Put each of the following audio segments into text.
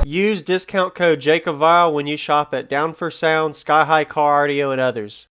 Use discount code JACOBVILE when you shop at Down for Sound, Sky High Car Audio, and others.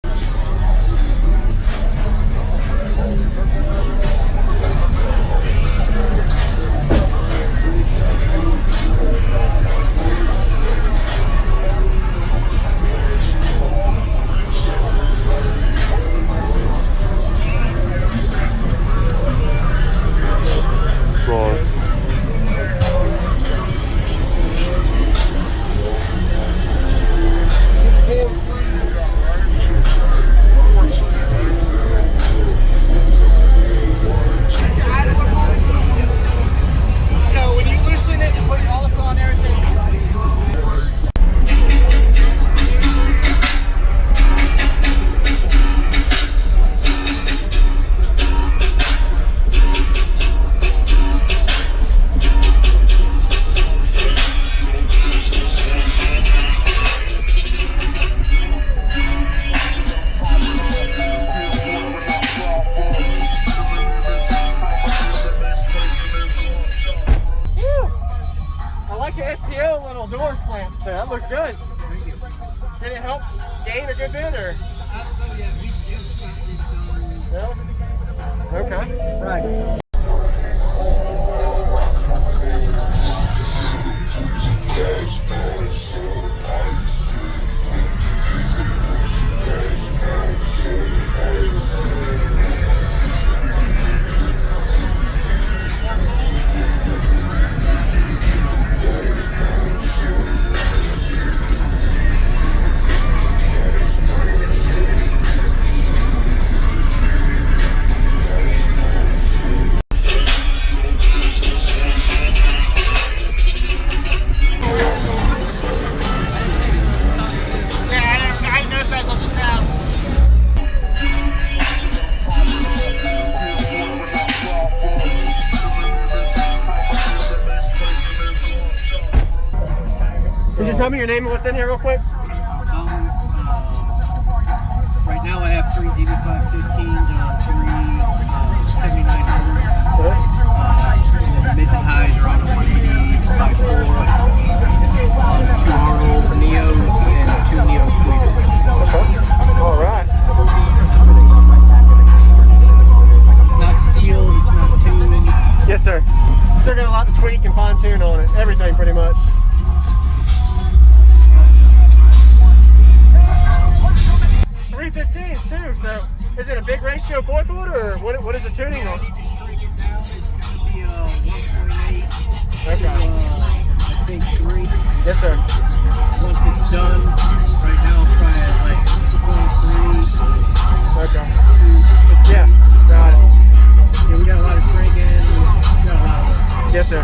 SPO little door clamp, so that looks good. Did it help gain a good bit, or? I don't know yet. No? Okay. Right. Could you tell me your name and what's in here real quick? Right now I have 3 Decaf-Put 3 7900. Mids and highs are on a 180 by 4. 2 Arnold Neos and 2 Neo Tweeters. Okay. All right. It's not sealed, it's not tuned. Yes, sir. Still got a lot to tweak and fine tune on it. Everything pretty much. Too, so is it a big ratio 4th order, or what is the tuning on? Okay. I think 3. Yes, sir. Once it's done, right now I'm probably at like 2.3. Okay. Yeah, got it. Yeah, we got a lot of shrinking. We got a lot of it. Yes, sir.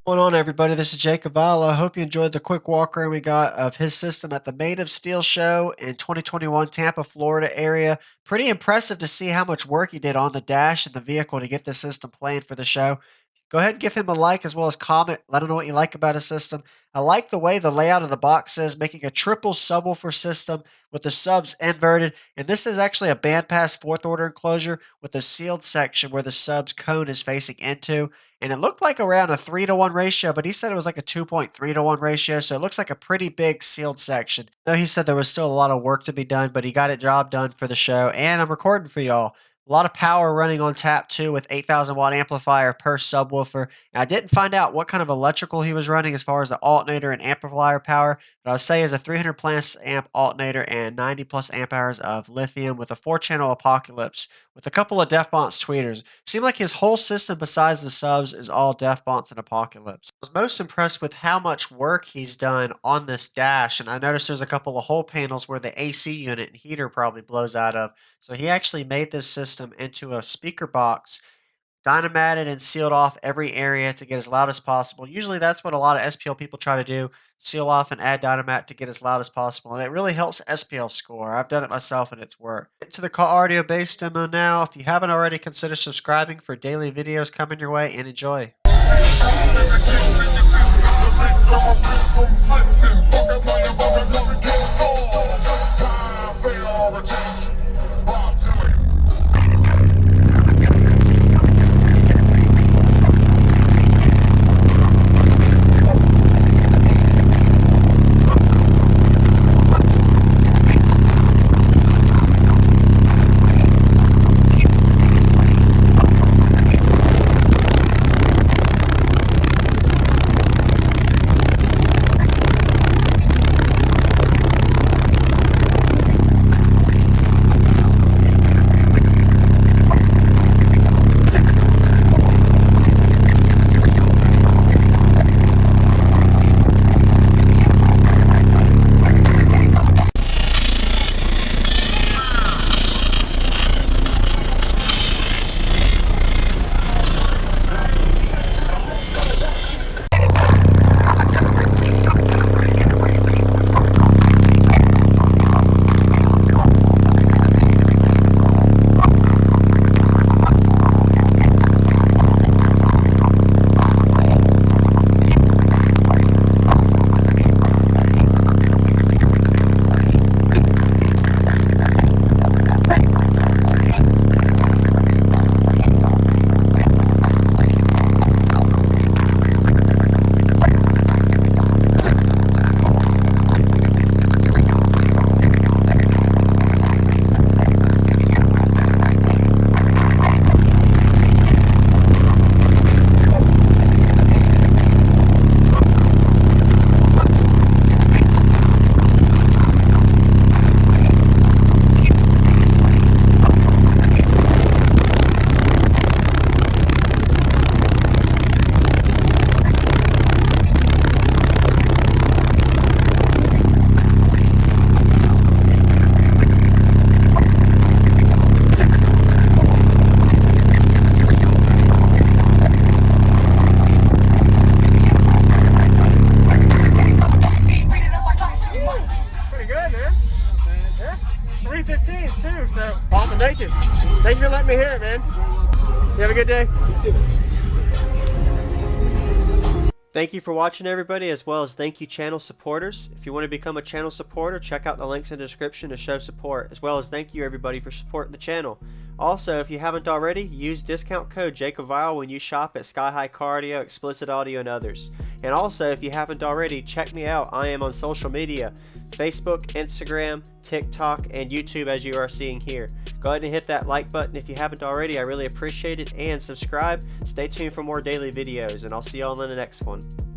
What's going on, everybody? This is Jacob Vile. I hope you enjoyed the quick walk around we got of his system at the Made of Steel show in 2021 Tampa, Florida area. Pretty impressive to see how much work he did on the dash and the vehicle to get the system playing for the show. Go ahead and give him a like as well as comment. Let him know what you like about his system. I like the way the layout of the box is, making a triple subwoofer system with the subs inverted. And this is actually a bandpass 4th order enclosure with a sealed section where the subs cone is facing into. And it looked like around a 3-to-1 ratio, but he said it was like a 2.3-to-1 ratio. So it looks like a pretty big sealed section. I know he said there was still a lot of work to be done, but he got it job done for the show. And I'm recording for y'all. A lot of power running on tap 2 with 8,000 watt amplifier per subwoofer. And I didn't find out what kind of electrical he was running as far as the alternator and amplifier power, but I would say is a 300 plus amp alternator and 90 plus amp hours of lithium with a 4-channel Apocalypse with a couple of DefBonts tweeters. Seemed like his whole system besides the subs is all DefBonts and Apocalypse. I was most impressed with how much work he's done on this dash, and I noticed there's a couple of hole panels where the AC unit and heater probably blows out of. So he actually made this system into a speaker box, dynamated and sealed off every area to get as loud as possible. Usually that's what a lot of SPL people try to do, seal off and add dynamat to get as loud as possible. And it really helps SPL score. I've done it myself and it's worked. Into the car audio bass demo now. If you haven't already, consider subscribing for daily videos coming your way, and enjoy. Thank you for letting me hear it, man. You have a good day. Thank you for watching, everybody, as well as thank you channel supporters. If you want to become a channel supporter, check out the links in the description to show support, as well as thank you everybody for supporting the channel. Also, if you haven't already, use discount code JakeOfVile when you shop at Sky High Cardio, Explicit Audio, and others. And also, if you haven't already, check me out. I am on social media, Facebook, Instagram, TikTok, and YouTube, as you are seeing here. Go ahead and hit that like button if you haven't already. I really appreciate it. And subscribe. Stay tuned for more daily videos, and I'll see you all in the next one.